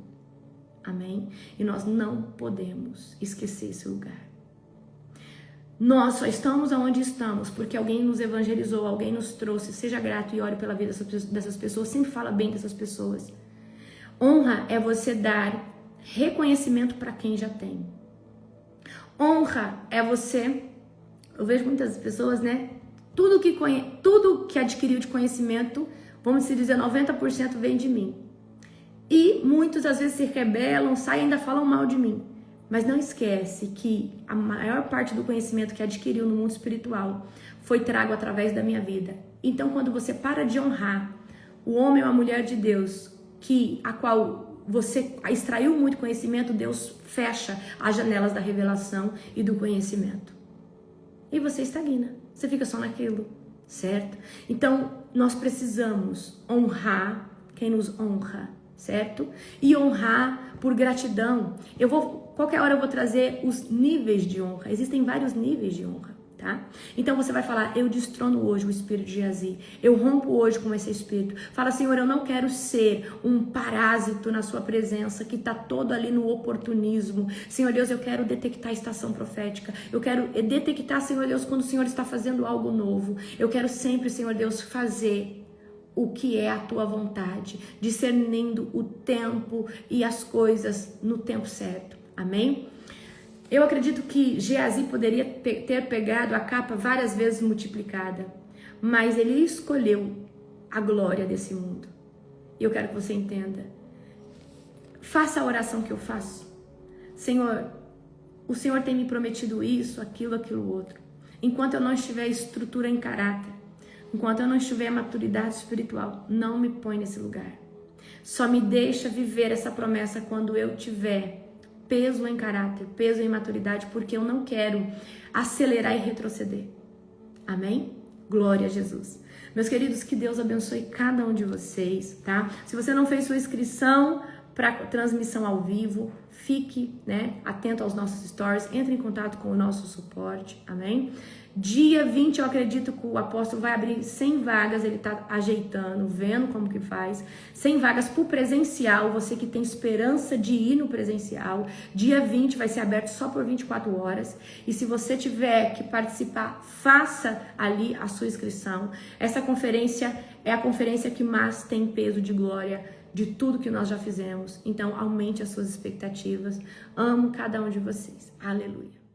Speaker 1: amém? E nós não podemos esquecer esse lugar. Nós só estamos onde estamos porque alguém nos evangelizou, alguém nos trouxe. Seja grato e ore pela vida dessas pessoas. Sempre fala bem dessas pessoas. Honra é você dar reconhecimento para quem já tem. Honra é você... Eu vejo muitas pessoas, né? Tudo que adquiriu de conhecimento, vamos dizer, 90% vem de mim. E muitos às vezes se rebelam, saem e ainda falam mal de mim. Mas não esquece que a maior parte do conhecimento que adquiriu no mundo espiritual foi trago através da minha vida. Então, quando você para de honrar o homem ou a mulher de Deus, a qual você extraiu muito conhecimento, Deus fecha as janelas da revelação e do conhecimento. E você estagna, você fica só naquilo, certo? Então, nós precisamos honrar quem nos honra, certo? E honrar por gratidão. Qualquer hora eu vou trazer os níveis de honra. Existem vários níveis de honra, tá? Então você vai falar, eu destrono hoje o espírito de Geazi. Eu rompo hoje com esse espírito. Fala, Senhor, eu não quero ser um parásito na sua presença, que tá todo ali no oportunismo. Senhor Deus, eu quero detectar a estação profética. Eu quero detectar, Senhor Deus, quando o Senhor está fazendo algo novo. Eu quero sempre, Senhor Deus, fazer o que é a tua vontade, discernindo o tempo e as coisas no tempo certo. Amém? Eu acredito que Geazi poderia ter pegado a capa várias vezes multiplicada, mas ele escolheu a glória desse mundo. E eu quero que você entenda. Faça a oração que eu faço. Senhor, o Senhor tem me prometido isso, aquilo outro. Enquanto eu não estiver estrutura em caráter, enquanto eu não estiver maturidade espiritual, não me põe nesse lugar. Só me deixa viver essa promessa quando eu tiver peso em caráter, peso em maturidade, porque eu não quero acelerar e retroceder. Amém? Glória a Jesus. Meus queridos, que Deus abençoe cada um de vocês, tá? Se você não fez sua inscrição para transmissão ao vivo. Fique, né, atento aos nossos stories, entre em contato com o nosso suporte, amém? Dia 20, eu acredito que o apóstolo vai abrir 100 vagas, ele tá ajeitando, vendo como que faz. 100 vagas pro presencial, você que tem esperança de ir no presencial. Dia 20 vai ser aberto só por 24 horas. E se você tiver que participar, faça ali a sua inscrição. Essa conferência é a conferência que mais tem peso de glória de tudo que nós já fizemos. Então, aumente as suas expectativas. Amo cada um de vocês. Aleluia.